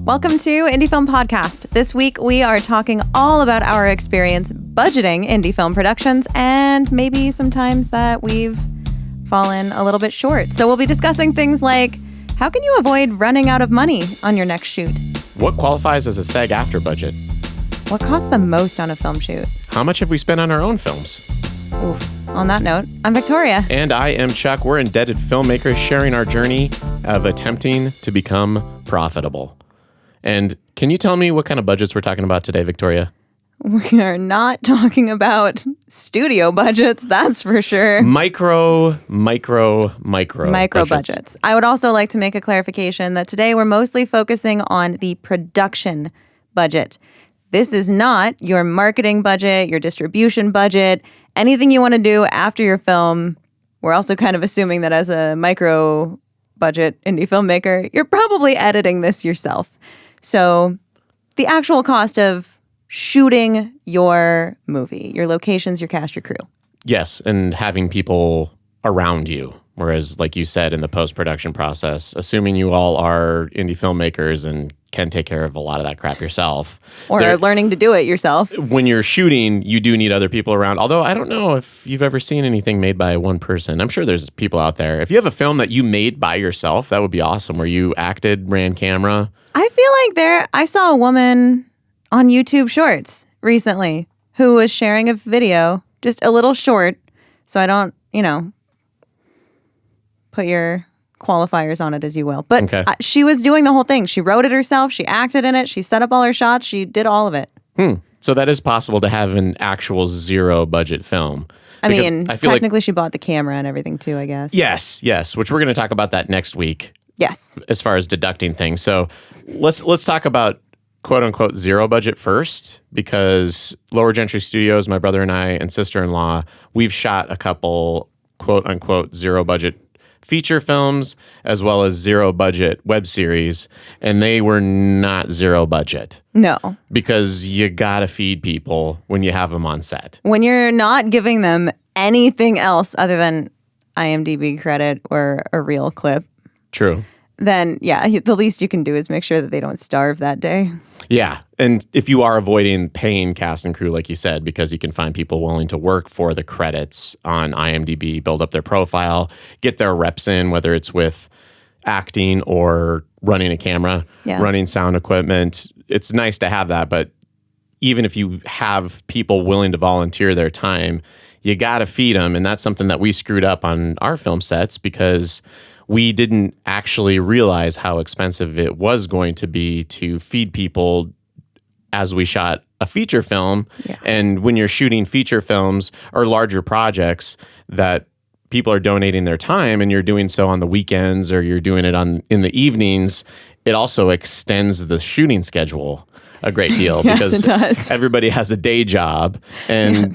Welcome to Indie Film Podcast. This week we are talking all about our experience budgeting indie film productions and maybe some times that we've fallen a little bit short. So we'll be discussing things like, how can you avoid running out of money on your next shoot? What qualifies as a SAG-AFTRA budget? What costs the most on a film shoot? How much have we spent on our own films? Oof. On that note, I'm Victoria. And I am Chuck. We're indebted filmmakers sharing our journey of attempting to become profitable. And can you tell me what kind of budgets we're talking about today, Victoria? We are not talking about studio budgets, that's for sure. Micro budgets. I would also like to make a clarification that today we're mostly focusing on the production budget. This is not your marketing budget, your distribution budget, anything you want to do after your film. We're also kind of assuming that as a micro budget indie filmmaker, you're probably editing this yourself. So the actual cost of shooting your movie, your locations, your cast, your crew. Yes, and having people around you. Whereas, like you said, in the post-production process, assuming you all are indie filmmakers and can take care of a lot of that crap yourself. Or are learning to do it yourself. When you're shooting, you do need other people around. Although I don't know if you've ever seen anything made by one person. I'm sure there's people out there. If you have a film that you made by yourself, that would be awesome, where you acted, ran camera. I feel like I saw a woman on YouTube Shorts recently who was sharing a video, just a little short, so I don't, put your qualifiers on it as you will. But okay. She was doing the whole thing. She wrote it herself. She acted in it. She set up all her shots. She did all of it. So that is possible to have an actual zero budget film. I mean, technically she bought the camera and everything too, I guess. Yes, which we're going to talk about that next week. Yes. As far as deducting things. So let's talk about quote unquote zero budget first, because Lower Gentry Studios, my brother and I and sister-in-law, we've shot a couple quote unquote zero budget feature films as well as zero budget web series, and they were not zero budget. No. Because you gotta feed people when you have them on set. When you're not giving them anything else other than IMDb credit or a real clip. True. Then, yeah, the least you can do is make sure that they don't starve that day. Yeah, and if you are avoiding paying cast and crew, like you said, because you can find people willing to work for the credits on IMDb, build up their profile, get their reps in, whether it's with acting or running a camera, running sound equipment. It's nice to have that, but even if you have people willing to volunteer their time, you got to feed them, and that's something that we screwed up on our film sets because we didn't actually realize how expensive it was going to be to feed people as we shot a feature film. Yeah. And when you're shooting feature films or larger projects that people are donating their time and you're doing so on the weekends or you're doing it in the evenings, it also extends the shooting schedule a great deal. Yes, because it does. Everybody has a day job. And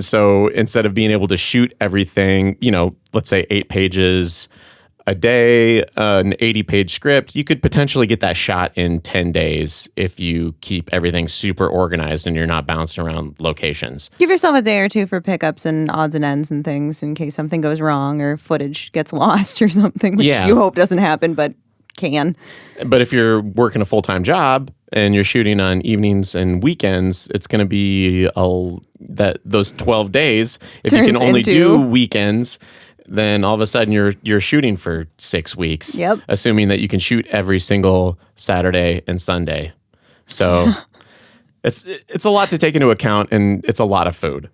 so instead of being able to shoot everything, let's say 8 pages a day, an 80-page script, you could potentially get that shot in 10 days if you keep everything super organized and you're not bouncing around locations. Give yourself a day or two for pickups and odds and ends and things in case something goes wrong or footage gets lost or something, which you hope doesn't happen, but can. But if you're working a full-time job and you're shooting on evenings and weekends, it's going to be those 12 days. If you can only do weekends, then all of a sudden you're shooting for 6 weeks, assuming that you can shoot every single Saturday and Sunday. So it's a lot to take into account, and it's a lot of food.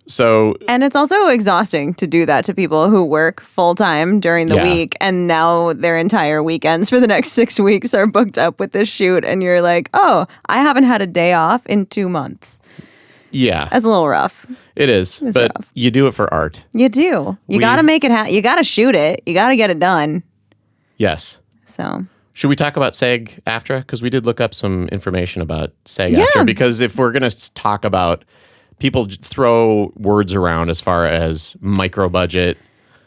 And it's also exhausting to do that to people who work full time during the week, and now their entire weekends for the next 6 weeks are booked up with this shoot, and you're like, oh, I haven't had a day off in 2 months. Yeah. That's a little rough. It is, but rough. You do it for art. You do. You got to make it happen. You got to shoot it. You got to get it done. Yes. So. Should we talk about SAG-AFTRA? Because we did look up some information about SAG-AFTRA. Because if we're going to talk about, people throw words around as far as micro budget.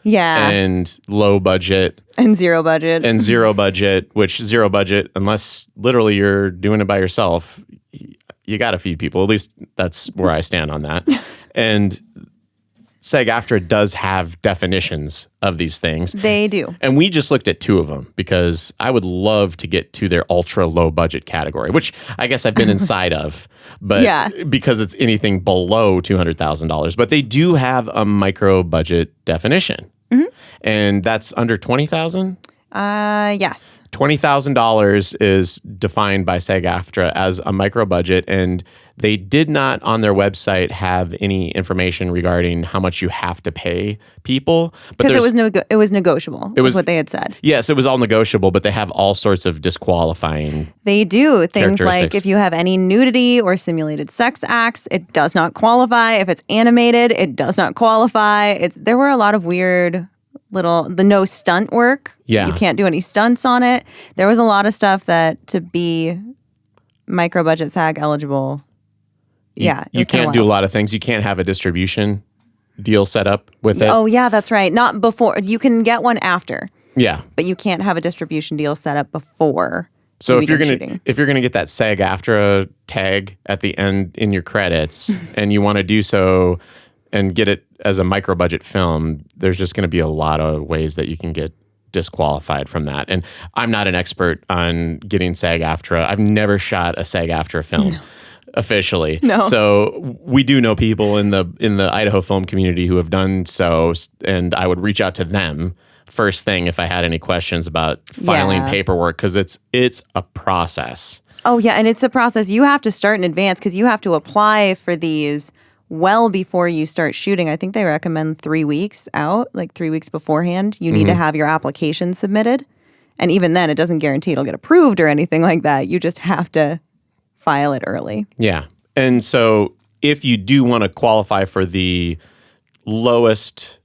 Yeah. And low budget. And zero budget. And zero budget, which zero budget, unless literally you're doing it by yourself, you got to feed people. At least that's where I stand on that. And SAG-AFTRA does have definitions of these things. They do. And we just looked at 2 of them because I would love to get to their ultra low budget category, which I guess I've been inside of, but because it's anything below $200,000. But they do have a micro budget definition. And that's under $20,000? Yes. $20,000 is defined by SAG-AFTRA as a micro budget, and they did not on their website have any information regarding how much you have to pay people. Because it was negotiable. It was what they had said. Yes, it was all negotiable, but they have all sorts of disqualifying. They do things like if you have any nudity or simulated sex acts, it does not qualify. If it's animated, it does not qualify. There were a lot of weird the no stunt work. Yeah. You can't do any stunts on it. There was a lot of stuff that to be micro budget SAG eligible. You can't do a lot of things. You can't have a distribution deal set up with it. Oh yeah, that's right. Not before. You can get one after. Yeah. But you can't have a distribution deal set up before. So if you're gonna get that SAG-AFTRA tag at the end in your credits and you want to do so and get it as a micro budget film, there's just going to be a lot of ways that you can get disqualified from that. And I'm not an expert on getting SAG-AFTRA. I've never shot a SAG-AFTRA film officially. No. So we do know people in the Idaho film community who have done so, and I would reach out to them first thing if I had any questions about filing paperwork, because it's a process. Oh yeah, and it's a process. You have to start in advance because you have to apply for these well before you start shooting. I think they recommend 3 weeks out, like 3 weeks beforehand. You need to have your application submitted. And even then, it doesn't guarantee it'll get approved or anything like that. You just have to file it early. Yeah. And so if you do want to qualify for the lowest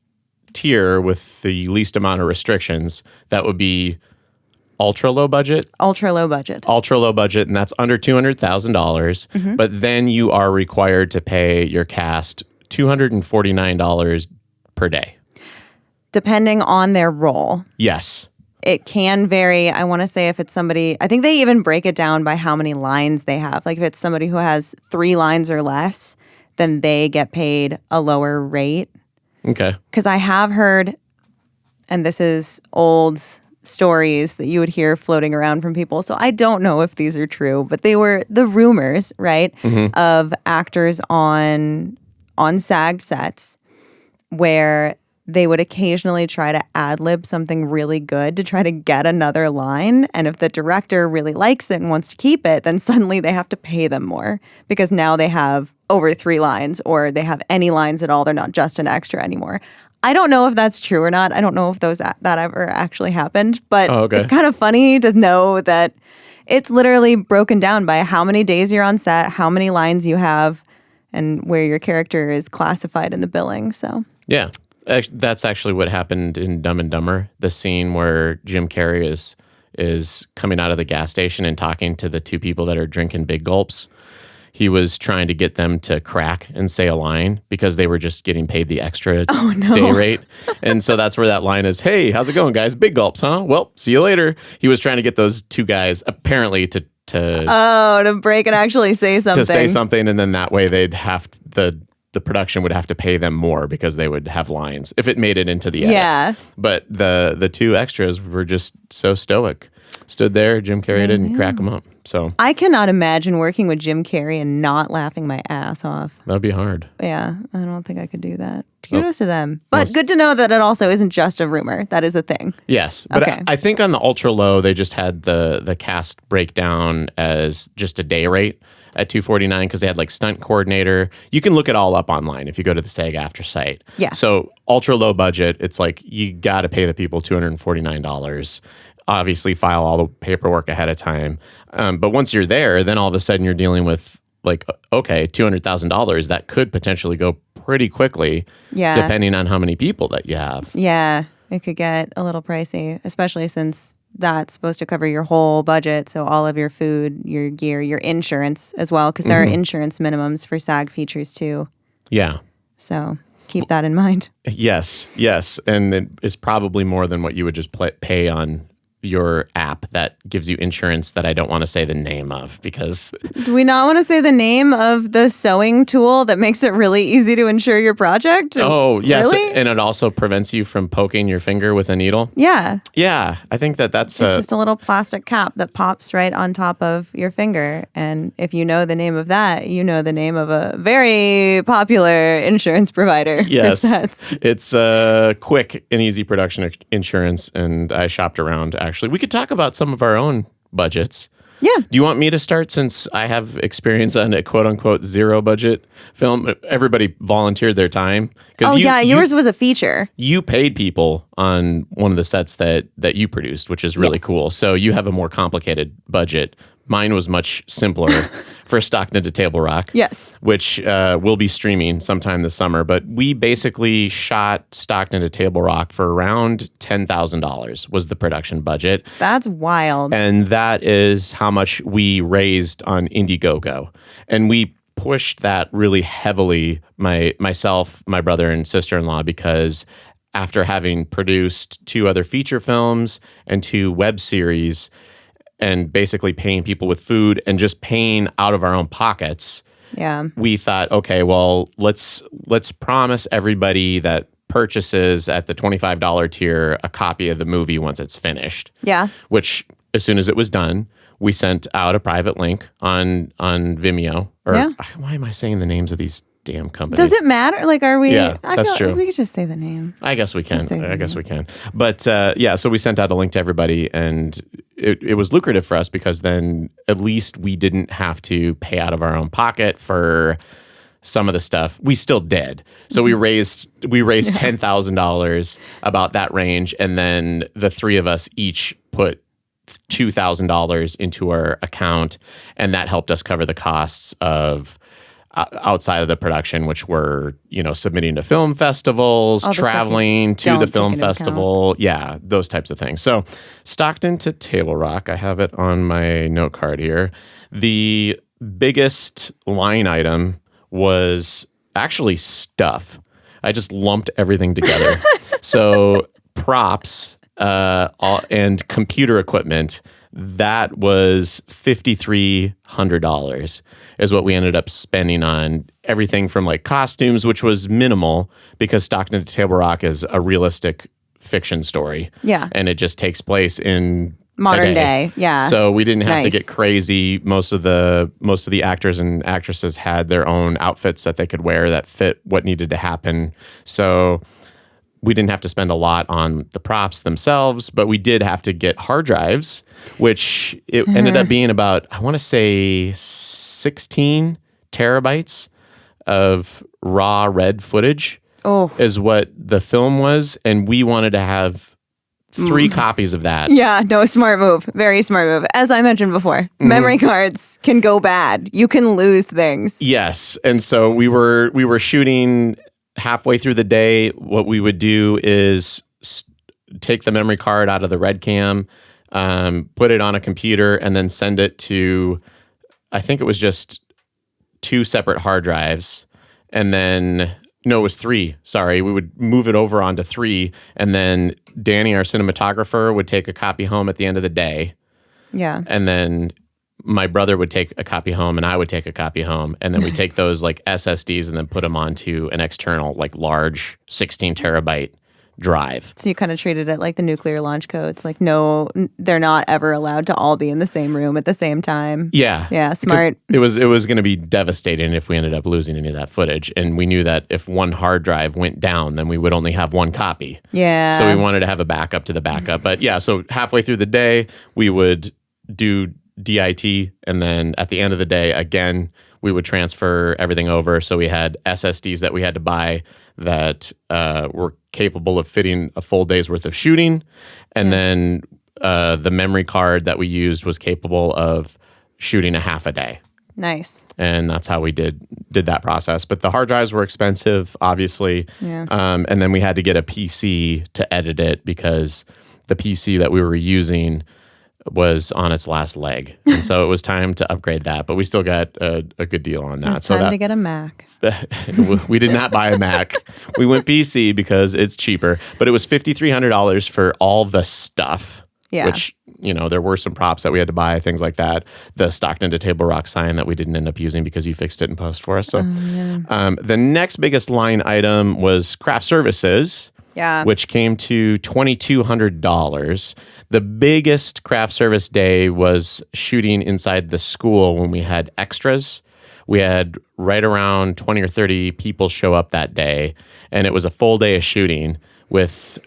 tier with the least amount of restrictions, that would be ultra low budget. Ultra low budget. Ultra low budget, and that's under $200,000. But then you are required to pay your cast $249 per day. Depending on their role. Yes. It can vary. I want to say if it's somebody, I think they even break it down by how many lines they have. Like if it's somebody who has 3 lines or less, then they get paid a lower rate. Okay. Because I have heard, and this is old stories that you would hear floating around from people. So I don't know if these are true, but they were the rumors, right, of actors on SAG sets where they would occasionally try to ad-lib something really good to try to get another line. And if the director really likes it and wants to keep it, then suddenly they have to pay them more because now they have over 3 lines or they have any lines at all. They're not just an extra anymore. I don't know if that's true or not. I don't know if that ever actually happened, but it's kind of funny to know that it's literally broken down by how many days you're on set, how many lines you have, and where your character is classified in the billing. So yeah, that's actually what happened in Dumb and Dumber. The scene where Jim Carrey is coming out of the gas station and talking to the 2 people that are drinking big gulps. He was trying to get them to crack and say a line because they were just getting paid the extra day rate. And so that's where that line is, hey, how's it going, guys? Big gulps, huh? Well, see you later. He was trying to get those 2 guys apparently to break and actually say something. To say something, and then that way they'd have to, the production would have to pay them more because they would have lines if it made it into the edit. Yeah. But the 2 extras were just so stoic. Stood there, Jim Carrey didn't crack them up. So I cannot imagine working with Jim Carrey and not laughing my ass off. That'd be hard. Yeah, I don't think I could do that. Kudos to them. But good to know that it also isn't just a rumor. That is a thing. Yes. But I think on the ultra low, they just had the cast breakdown as just a day rate at $249 because they had like stunt coordinator. You can look it all up online if you go to the SAG-AFTRA site. Yeah. So ultra low budget, it's like you got to pay the people $249. Obviously file all the paperwork ahead of time. But once you're there, then all of a sudden you're dealing with like, okay, $200,000 that could potentially go pretty quickly depending on how many people that you have. Yeah, it could get a little pricey, especially since that's supposed to cover your whole budget. So all of your food, your gear, your insurance as well, because there are insurance minimums for SAG features too. Yeah. So keep that in mind. Yes. And it is probably more than what you would just pay on your app that gives you insurance that I don't want to say the name of because Do we not want to say the name of the sewing tool that makes it really easy to insure your project? oh yes, Really? and it also prevents you from poking your finger with a needle. Yeah. Yeah, I think that's It's just a little plastic cap that pops right on top of your finger. And if you know the name of that, you know the name of a very popular insurance provider yes, for sets. it's quick and easy production insurance, and I shopped around. Actually, we could talk about some of our own budgets. Yeah. Do you want me to start since I have experience on a quote unquote zero budget film? Everybody volunteered their time. Oh, yours was a feature. You paid people on one of the sets that you produced, which is really cool. So you have a more complicated budget. Mine was much simpler for Stockton to Table Rock. Yes. Which will be streaming sometime this summer. But we basically shot Stockton to Table Rock for around $10,000 was the production budget. That's wild. And that is how much we raised on Indiegogo. And we pushed that really heavily, myself, my brother, and sister-in-law, because after having produced 2 other feature films and 2 web series and basically paying people with food and just paying out of our own pockets, we thought, okay, well, let's promise everybody that purchases at the $25 tier a copy of the movie once it's finished. Yeah. Which, as soon as it was done, we sent out a private link on Vimeo. Or why am I saying the names of these damn companies? Does it matter? Like, are we? Yeah, that's true. We could just say the name. I guess we can. We can. But so we sent out a link to everybody, and it was lucrative for us because then at least we didn't have to pay out of our own pocket for some of the stuff. We still did. So we raised $10,000, about that range, and then the 3 of us each put $2,000 into our account, and that helped us cover the costs of outside of the production, which were, submitting to film festivals, traveling to the film festival. Yeah, those types of things. So Stockton to Table Rock, I have it on my note card here. The biggest line item was actually stuff. I just lumped everything together. So props and computer equipment, that was $5,300 is what we ended up spending on everything from like costumes, which was minimal because Stockton to Table Rock is a realistic fiction story. Yeah. And it just takes place in modern day. Yeah. So we didn't have to get crazy. Most of the actors and actresses had their own outfits that they could wear that fit what needed to happen. So we didn't have to spend a lot on the props themselves, but we did have to get hard drives, which it ended up being about, I want to say 16 terabytes of raw red footage is what the film was. And we wanted to have 3 copies of that. Yeah, no, smart move. Very smart move. As I mentioned before, memory cards can go bad. You can lose things. Yes. And so we were shooting halfway through the day. What we would do is take the memory card out of the red cam, put it on a computer, and then send it to, I think it was just 2 separate hard drives. And then, no, it was 3. Sorry. We would move it over onto 3. And then Danny, our cinematographer, would take a copy home at the end of the day. Yeah. And then my brother would take a copy home and I would take a copy home. And then we take those like SSDs and then put them onto an external, like large 16 terabyte drive. So you kind of treated it like the nuclear launch codes. Like, no, they're not ever allowed to all be in the same room at the same time. Yeah. Yeah, smart. It was going to be devastating if we ended up losing any of that footage. And we knew that if one hard drive went down, then we would only have 1 copy. Yeah. So we wanted to have a backup to the backup. But yeah, so halfway through the day, we would do DIT, and then at the end of the day, again, we would transfer everything over. So we had SSDs that we had to buy that were capable of fitting a full day's worth of shooting, and then the memory card that we used was capable of shooting a half a day. Nice. And that's how we did that process. But the hard drives were expensive, obviously. Yeah. And then we had to get a PC to edit it because the PC that we were using was on its last leg. And so it was time to upgrade that. But we still got a good deal on that. It's time to get a Mac. We did not buy a Mac. We went PC because it's cheaper. But it was $5,300 for all the stuff. Yeah. which, there were some props that we had to buy, things like that. The Stockton to Table Rock sign that we didn't end up using because you fixed it in post for us. So the next biggest line item was craft services. Yeah. Which came to $2,200. The biggest craft service day was shooting inside the school when we had extras. We had right around 20 or 30 people show up that day, and it was a full day of shooting with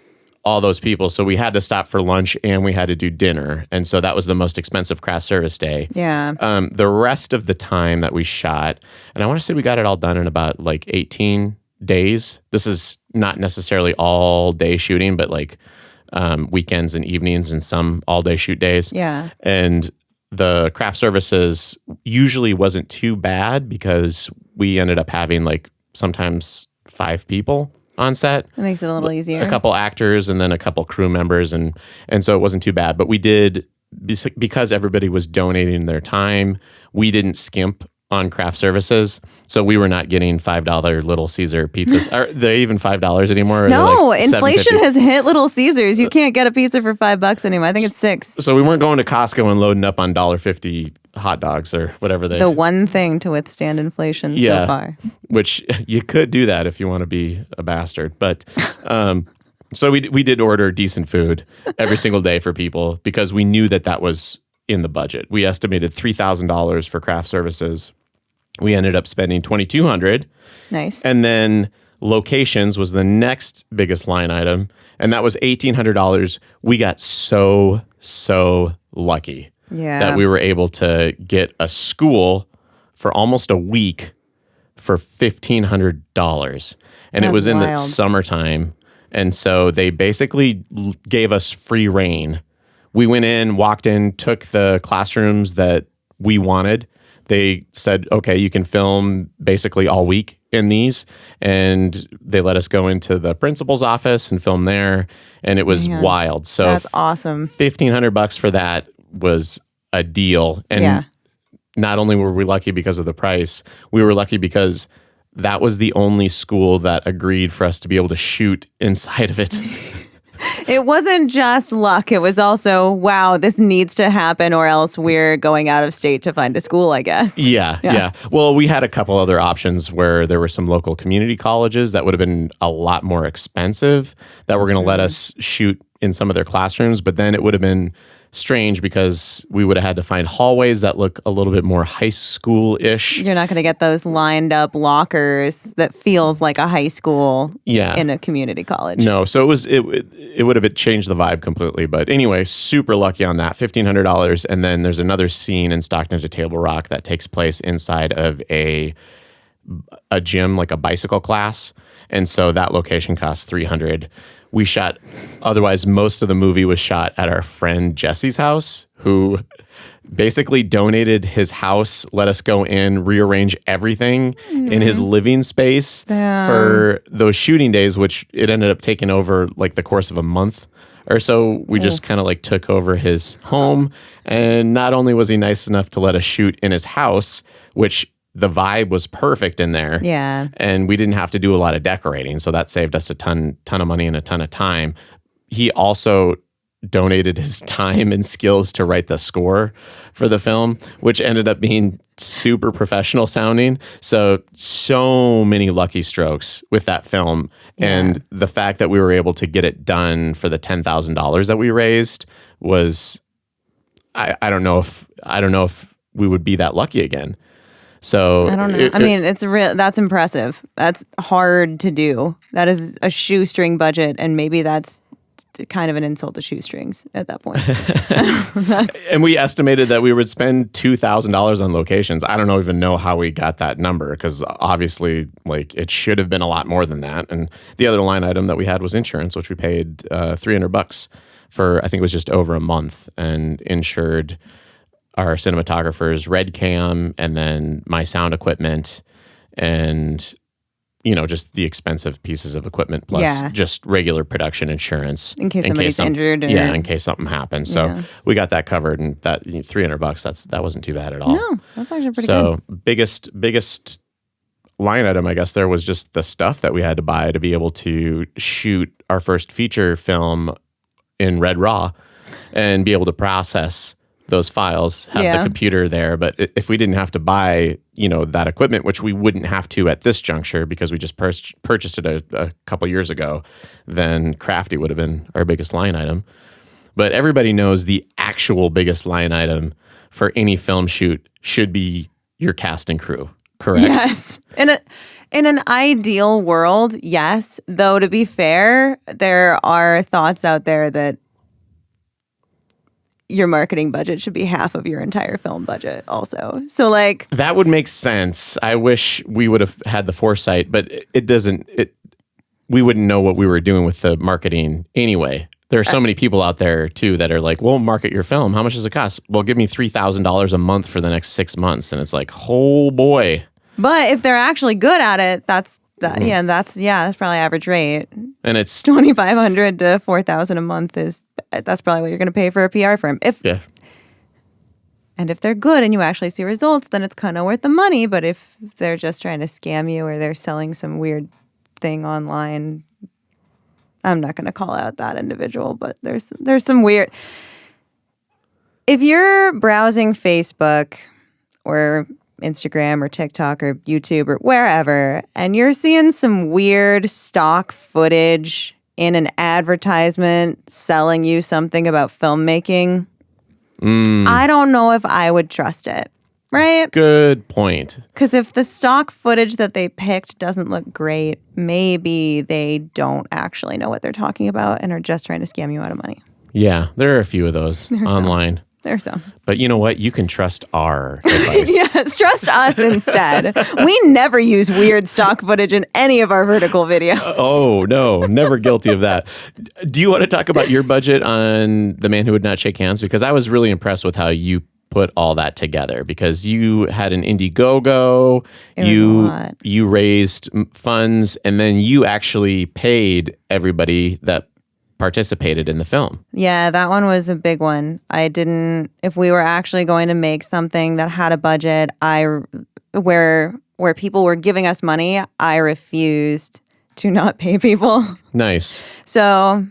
all those people. So we had to stop for lunch and we had to do dinner. And so that was the most expensive craft service day. Yeah. The rest of the time that we shot, and I want to say we got it all done in about like 18 days. This is not necessarily all day shooting, but like weekends and evenings and some all day shoot days. Yeah. And the craft services usually wasn't too bad because we ended up having like sometimes 5 people on set. That makes it a little easier. A couple actors and then a couple crew members. And so it wasn't too bad. But we did, because everybody was donating their time, we didn't skimp on craft services. So we were not getting $5 Little Caesar pizzas. Are they even $5 anymore? No, like inflation has hit Little Caesars. You can't get a pizza for $5 anymore. I think it's $6. So we weren't going to Costco and loading up on $1.50 hot dogs or whatever The one thing to withstand inflation so far. Which you could do that if you want to be a bastard. But so we did order decent food every single day for people because we knew that was in the budget. We estimated $3,000 for craft services. We ended up spending $2,200. Nice. And then locations was the next biggest line item, and that was $1,800. We got so lucky that we were able to get a school for almost a week for $1,500. And it was in the summertime. And so they basically gave us free reign. We went in, walked in, took the classrooms that we wanted. They said, okay, you can film basically all week in these. And they let us go into the principal's office and film there. And it was wild. So that's awesome. $1,500 for that was a deal. And not only were we lucky because of the price, we were lucky because that was the only school that agreed for us to be able to shoot inside of it. It wasn't just luck. It was also, wow, this needs to happen or else we're going out of state to find a school, I guess. Yeah. Well, we had a couple other options where there were some local community colleges that would have been a lot more expensive that were going to let us shoot in some of their classrooms. But then it would have been strange because we would have had to find hallways that look a little bit more high school-ish. You're not going to get those lined up lockers that feels like a high school in a community college. No, so it would have changed the vibe completely. But anyway, super lucky on that, $1,500. And then there's another scene in Stockton to Table Rock that takes place inside of a gym, like a bicycle class. And so that location costs $300. We shot, otherwise most of the movie was shot at our friend Jesse's house, who basically donated his house, let us go in, rearrange everything in his living space for those shooting days, which it ended up taking over like the course of a month or so. We just kind of like took over his home. And not only was he nice enough to let us shoot in his house, which the vibe was perfect in there. Yeah. And we didn't have to do a lot of decorating. So that saved us a ton of money and a ton of time. He also donated his time and skills to write the score for the film, which ended up being super professional sounding. So many lucky strokes with that film. Yeah. And the fact that we were able to get it done for the $10,000 that we raised was, I don't know if we would be that lucky again. So I don't know. I mean, that's impressive. That's hard to do. That is a shoestring budget, and maybe that's kind of an insult to shoestrings at that point. And we estimated that we would spend $2,000 on locations. I don't even know how we got that number because obviously, like, it should have been a lot more than that. And the other line item that we had was insurance, which we paid $300 for. I think it was just over a month, and insured our cinematographer's red cam and then my sound equipment and, just the expensive pieces of equipment plus just regular production insurance. In case somebody's injured. In case something happens. So we got that covered, and that $300, that wasn't too bad at all. No, that's actually pretty good. So biggest line item, I guess, there was just the stuff that we had to buy to be able to shoot our first feature film in Red Raw. and be able to process those files, have the computer there. But if we didn't have to buy, that equipment, which we wouldn't have to at this juncture because we just purchased it a couple years ago, then Crafty would have been our biggest line item. But everybody knows the actual biggest line item for any film shoot should be your cast and crew, correct? Yes. In an ideal world, yes. Though, to be fair, there are thoughts out there that your marketing budget should be half of your entire film budget also. So like that would make sense. I wish we would have had the foresight, but we wouldn't know what we were doing with the marketing anyway. There are so many people out there too that are like, "Well, market your film. How much does it cost?" "Well, give me $3,000 a month for the next 6 months." And it's like, "Oh boy." But if they're actually good at it, that's probably average rate. And it's $2,500 to $4,000 a month that's probably what you're going to pay for a PR firm. And if they're good and you actually see results, then it's kind of worth the money. But if they're just trying to scam you or they're selling some weird thing online, I'm not going to call out that individual, but there's some weird. If you're browsing Facebook or Instagram or TikTok or YouTube or wherever, and you're seeing some weird stock footage in an advertisement selling you something about filmmaking, I don't know if I would trust it, right? Good point. Because if the stock footage that they picked doesn't look great, maybe they don't actually know what they're talking about and are just trying to scam you out of money. Yeah, there are a few of those online. There's some. But you know what? You can trust our advice. Yes, trust us instead. We never use weird stock footage in any of our vertical videos. Oh, no. Never guilty of that. Do you want to talk about your budget on The Man Who Would Not Shake Hands? Because I was really impressed with how you put all that together, because you had an Indiegogo, you raised funds, and then you actually paid everybody that participated in the film. Yeah, that one was a big one. If we were actually going to make something that had a budget, where people were giving us money, I refused to not pay people. Nice. So,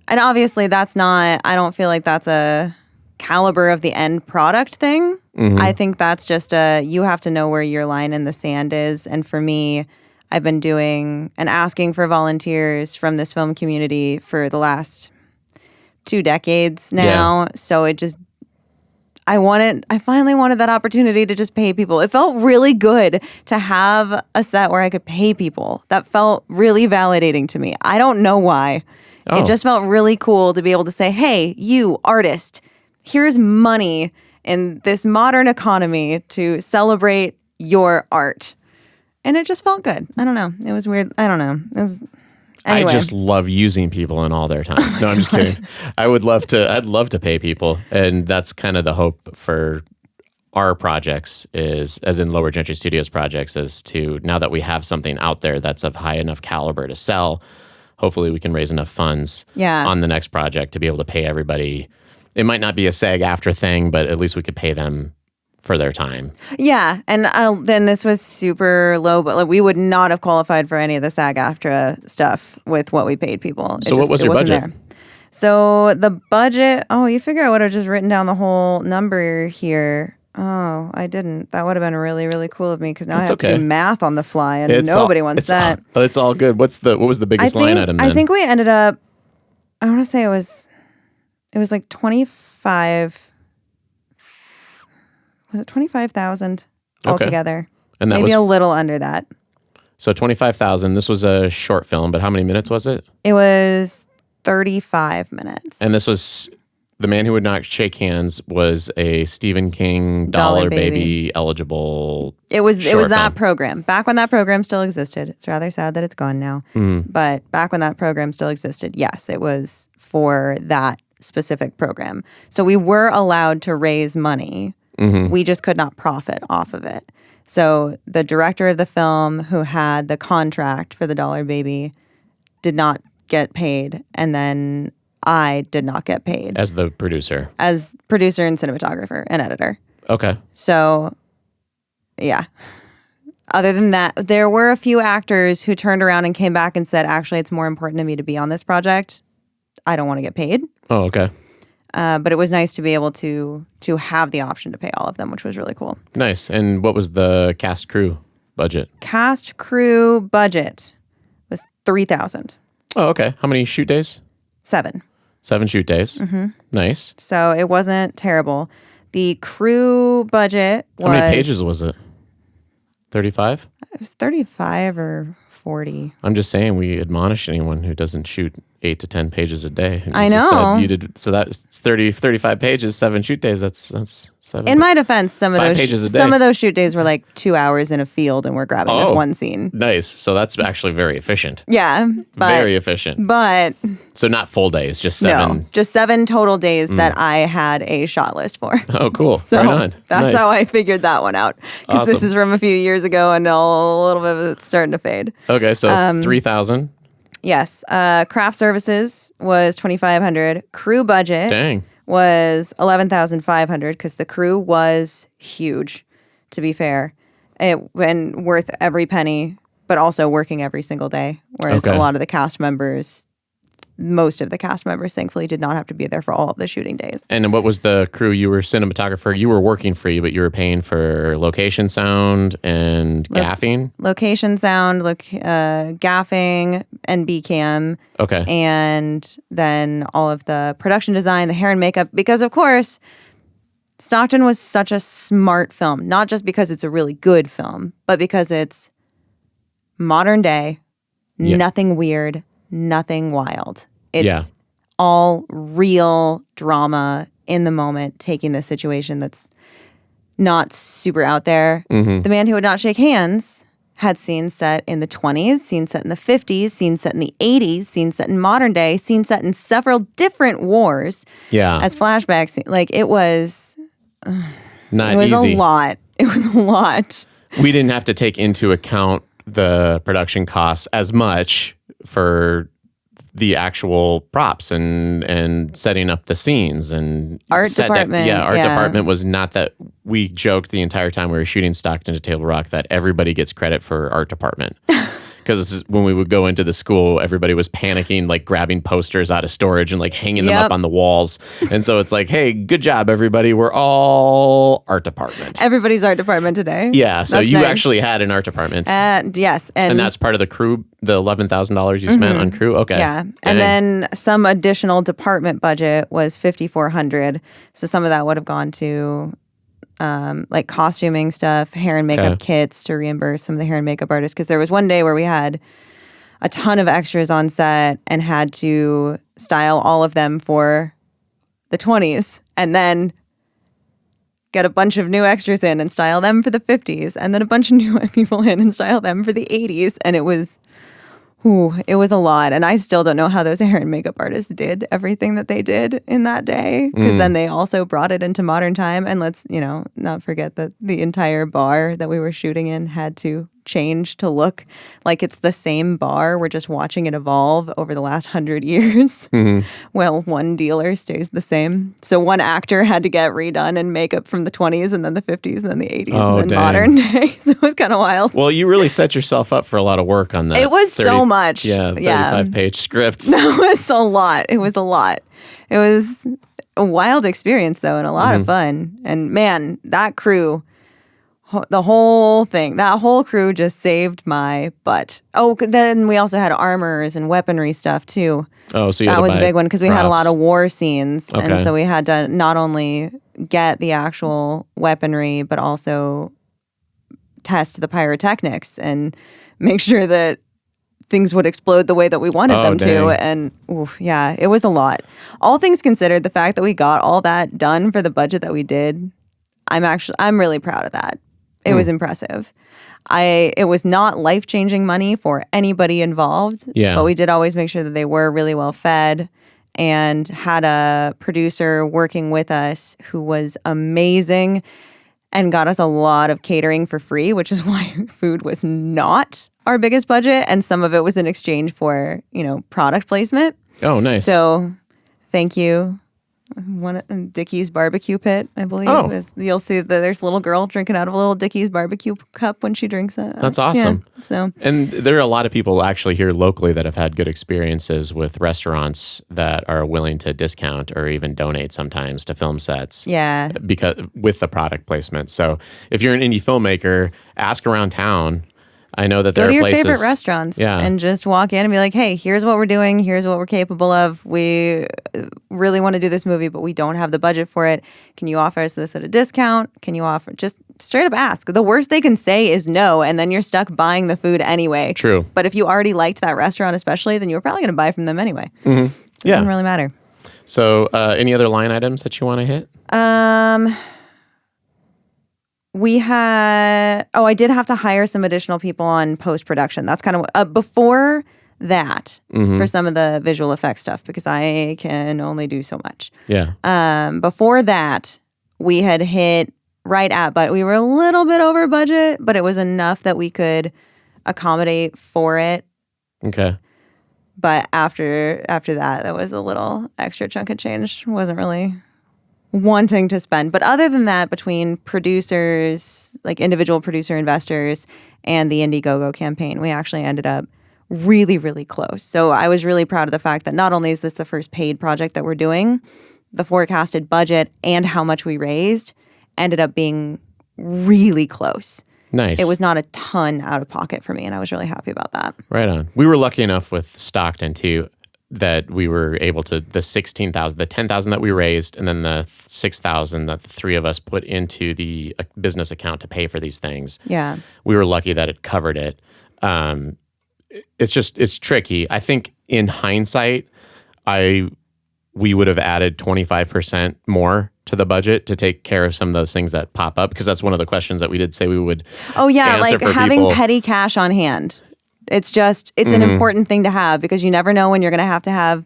and obviously I don't feel like that's a caliber of the end product thing. Mm-hmm. I think that's just you have to know where your line in the sand is. And for me, I've been doing and asking for volunteers from this film community for the last 2 decades now. Yeah. So I finally wanted that opportunity to just pay people. It felt really good to have a set where I could pay people. That felt really validating to me. I don't know why. Oh. It just felt really cool to be able to say, "Hey, you artist, here's money in this modern economy to celebrate your art." And it just felt good. I don't know. It was weird. I don't know. Anyway. I just love using people in all their time. No, I'm just kidding. I'd love to pay people. And that's kind of the hope for our projects as in Lower Gentry Studios projects, is to, now that we have something out there that's of high enough caliber to sell, hopefully we can raise enough funds on the next project to be able to pay everybody. It might not be a SAG-AFTRA thing, but at least we could pay them for their time. Yeah, and then this was super low, but we would not have qualified for any of the SAG-AFTRA stuff with what we paid people. So what was your budget? There. So the budget, you figure I would have just written down the whole number here. Oh, I didn't. That would have been really, really cool of me, because now I have to do math on the fly, and nobody wants that. It's all good. What was the biggest line item then? I think we ended up, I want to say it was like 25. Was it 25,000 altogether? And that maybe a little under that. So 25,000. This was a short film, but how many minutes was it? It was 35 minutes. And this was The Man Who Would Not Shake Hands was a Stephen King Dollar Baby eligible. It was that program. Back when that program still existed. It's rather sad that it's gone now. Mm. But back when that program still existed, yes, it was for that specific program. So we were allowed to raise money. Mm-hmm. We just could not profit off of it. So the director of the film, who had the contract for the Dollar Baby, did not get paid, and then I did not get paid. As the producer? As producer and cinematographer and editor. Okay. So, yeah. Other than that, there were a few actors who turned around and came back and said, actually, it's more important to me to be on this project. I don't want to get paid. Oh, okay. But it was nice to be able to have the option to pay all of them, which was really cool. Nice. And what was the cast crew budget? Cast crew budget was $3,000. Oh, okay. How many shoot days? 7. 7 shoot days. Mm-hmm. Nice. So it wasn't terrible. The crew budget was... How many pages was it? 35? It was 35 or 40. I'm just saying we admonish anyone who doesn't shoot 8 to 10 pages a day. And I you know. said you did, so that's 35 pages, 7 shoot days. That's 7. In my defense, some of 5 those pages a day. some of those shoot days were like 2 hours in a field, and we're grabbing this one scene. Nice. So that's actually very efficient. Yeah, but, Very efficient. But So not full days, just 7. no, just 7 total days that I had a shot list for. Oh, cool. So right on. that's Nice. how I figured that one out. Because this Awesome. is from a few years ago, and a little bit of it's starting to fade. Okay, so 3,000. Yes, craft services was $2,500. Crew budget Dang. was $11,500 because the crew was huge. To be fair, and worth every penny, but also working every single day. Whereas Okay. a lot of the cast members, most of the cast members, thankfully, did not have to be there for all of the shooting days. And what was the crew? You were cinematographer. You were working free, but you were paying for location, sound, and gaffing. Location, sound, gaffing, and BCam. Okay. And then all of the production design, the hair and makeup, because of course, Stockton was such a smart film, not just because it's a really good film, but because it's modern day, Yeah. nothing weird, nothing wild. It's Yeah. all real drama in the moment, taking this situation that's not super out there. The Man Who Would Not Shake Hands had scenes set in the 20s, scenes set in the 50s, scenes set in the 80s, scenes set in modern day, scenes set in several different wars Yeah. as flashbacks. Like it was Not a easy. lot. It was a lot. We didn't have to take into account the production costs as much for the actual props and setting up the scenes and Art set department, art yeah. department was not that. We joked the entire time we were shooting Stockton to Table Rock that everybody gets credit for art department. Because when we would go into the school, everybody was panicking, like grabbing posters out of storage and like hanging them Yep. up on the walls. And so it's like, hey, good job, everybody. We're all art department. Everybody's art department today. Yeah, so That's you nice. actually had an art department. Yes. And that's part of the crew, the $11,000 you spent on crew? Okay. Yeah. Dang. And then some additional department budget was $5,400. So some of that would have gone to like costuming stuff, hair and makeup kits to reimburse some of the hair and makeup artists. Because there was one day where we had a ton of extras on set and had to style all of them for the 20s and then get a bunch of new extras in and style them for the 50s and then a bunch of new people in and style them for the 80s. And it was a lot. And I still don't know how those hair and makeup artists did everything that they did in that day. Because then they also brought it into modern time. And let's, not forget that the entire bar that we were shooting in had to change to look like it's the same bar. We're just watching it evolve over the last 100 years. Well, one dealer stays the same. So one actor had to get redone in makeup from the 20s and then the 50s and then the 80s Oh, and then dang. modern day. So it was kind of wild. Well, you really set yourself up for a lot of work on that. It was so much. Yeah, 35-page scripts. That was a lot. It was a lot. It was a wild experience, though, and a lot of fun. And man, that crew, the whole thing, that whole crew just saved my butt. Oh, then we also had armors and weaponry stuff, too. Oh, so you had That to was a buy big one because we had a lot props. of war scenes. And Okay. so we had to not only get the actual weaponry, but also test the pyrotechnics and make sure that things would explode the way that we wanted them to. dang. And yeah, it was a lot. All things considered, the fact that we got all that done for the budget that we did, I'm really proud of that. It was impressive. It was not life-changing money for anybody involved, Yeah. but we did always make sure that they were really well fed and had a producer working with us who was amazing and got us a lot of catering for free, which is why food was not our biggest budget. And some of it was in exchange for, product placement. Oh, nice. So thank you. Dickie's barbecue pit, I believe. Oh. You'll see that there's a little girl drinking out of a little Dickie's barbecue cup when she drinks it. That's awesome. Yeah, so And there are a lot of people actually here locally that have had good experiences with restaurants that are willing to discount or even donate sometimes to film sets. yeah. Because with the product placement. So if you're an indie filmmaker, ask around town. I know that there Go to are your places, favorite restaurants Yeah. and just walk in and be like, hey, here's what we're doing. Here's what we're capable of. We really want to do this movie, but we don't have the budget for it. Can you offer us this at a discount? Can you offer, just straight up ask. The worst they can say is no, and then you're stuck buying the food anyway. True. But if you already liked that restaurant especially, then you were probably going to buy from them anyway. So Yeah. it doesn't really matter. So any other line items that you want to hit? We had, I did have to hire some additional people on post-production. That's kind of, before that, for some of the visual effects stuff, because I can only do so much. Yeah. Before that, we had hit right at, but we were a little bit over budget, but it was enough that we could accommodate for it. Okay. But after that was a little extra chunk of change. Wasn't really wanting to spend. But other than that, between producers, like individual producer investors, and the Indiegogo campaign, we actually ended up really, really close. So I was really proud of the fact that not only is this the first paid project that we're doing, the forecasted budget and how much we raised ended up being really close. Nice. It was not a ton out of pocket for me, and I was really happy about that. Right on. We were lucky enough with Stockton too that we were able to, the 16,000, the 10,000 that we raised, and then the 6,000 that the three of us put into the business account to pay for these things. Yeah. We were lucky that it covered it. It's tricky. I think in hindsight, we would have added 25% more to the budget to take care of some of those things that pop up, because that's one of the questions that we did say we would Oh yeah, answer like for having people. petty cash on hand. It's an important thing to have, because you never know when you're going to have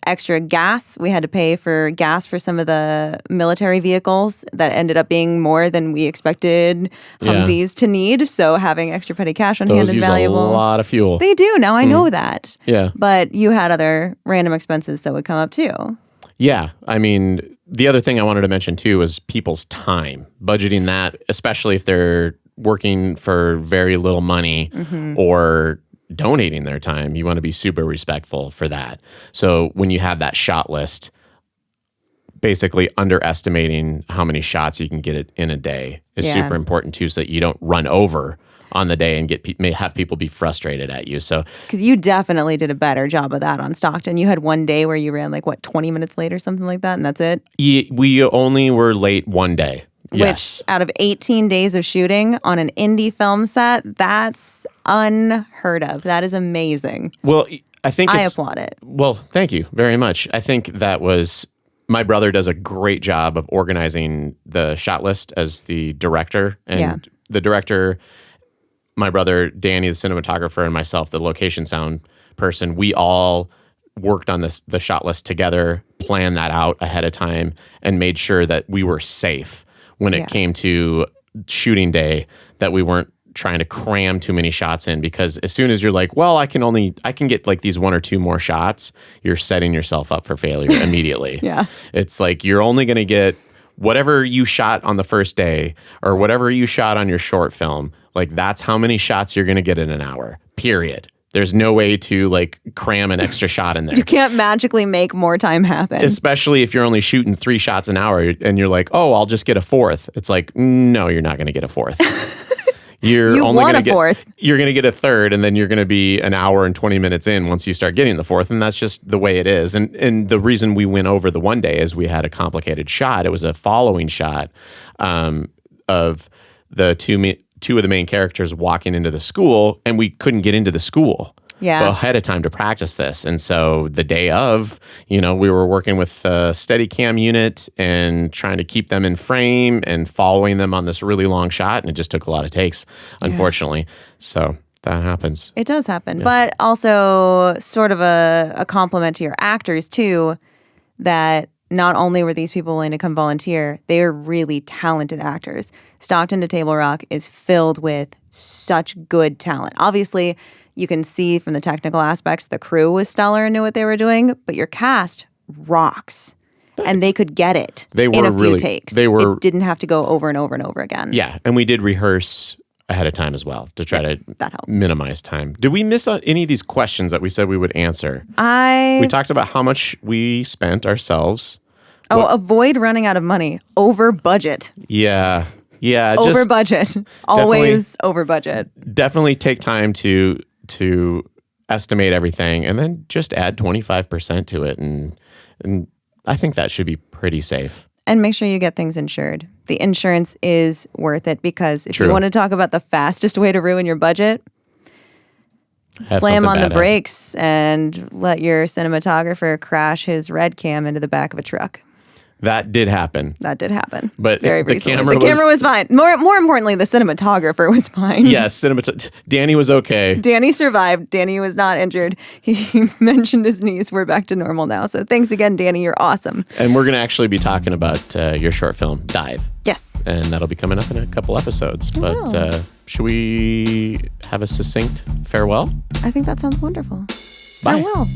extra gas. We had to pay for gas for some of the military vehicles that ended up being more than we expected Humvees to need. So having extra petty cash on hand Those is use valuable. a lot of fuel. They do. Now I know that. Yeah. But you had other random expenses that would come up too. Yeah. I mean, the other thing I wanted to mention too is people's time. Budgeting that, especially if they're working for very little money or donating their time, you want to be super respectful for that. So when you have that shot list, basically underestimating how many shots you can get it in a day is super important too, so that you don't run over on the day and may have people be frustrated at you. So because you definitely did a better job of that on Stockton. You had one day where you ran 20 minutes late or something like that, and that's it. we only were late one day. Yes. Which, out of 18 days of shooting on an indie film set, that's unheard of. That is amazing. Well, I think I applaud it. Well, thank you very much. I think that was, my brother does a great job of organizing the shot list as the director. And the director, my brother, Danny, the cinematographer, and myself, the location sound person, we all worked on the shot list together, planned that out ahead of time, and made sure that we were safe when it came to shooting day, that we weren't trying to cram too many shots in, because as soon as you're like, well, I can get these one or two more shots, you're setting yourself up for failure immediately. Yeah. It's like you're only going to get whatever you shot on the first day or whatever you shot on your short film. That's how many shots you're going to get in an hour, period. There's no way to cram an extra shot in there. You can't magically make more time happen. Especially if you're only shooting 3 shots an hour and you're like, oh, I'll just get a fourth. It's like, no, you're not going to get a fourth. You want a fourth. You're going to get a third, and then you're going to be an hour and 20 minutes in once you start getting the fourth, and that's just the way it is. And the reason we went over the one day is we had a complicated shot. It was a following shot of the two of the main characters walking into the school, and we couldn't get into the school ahead of time to practice this. And so the day of, we were working with a Steadicam unit and trying to keep them in frame and following them on this really long shot, and it just took a lot of takes, unfortunately. So that happens. It does happen. But also sort of a compliment to your actors too, that not only were these people willing to come volunteer, they are really talented actors. Stockton to Table Rock is filled with such good talent. Obviously, you can see from the technical aspects, the crew was stellar and knew what they were doing, but your cast rocks. and they could get it in a few takes. It didn't have to go over and over and over again. Yeah, and we did rehearse ahead of time as well to try to that helps. Minimize time. Did we miss any of these questions that we said we would answer? We talked about how much we spent ourselves. Avoid running out of money. Over budget. Yeah. Over budget. Always over budget. Definitely take time to estimate everything and then just add 25% to it. And I think that should be pretty safe. And make sure you get things insured. The insurance is worth it because if you want to talk about the fastest way to ruin your budget, slam on the brakes and let your cinematographer crash his red cam into the back of a truck. That did happen. But very recently. The camera was fine. More importantly, the cinematographer was fine. Yes, Danny was okay. Danny survived. Danny was not injured. He mentioned his knees. We're back to normal now. So thanks again, Danny. You're awesome. And we're going to actually be talking about your short film, Dive. Yes. And that'll be coming up in a couple episodes. But should we have a succinct farewell? I think that sounds wonderful. Bye. Farewell.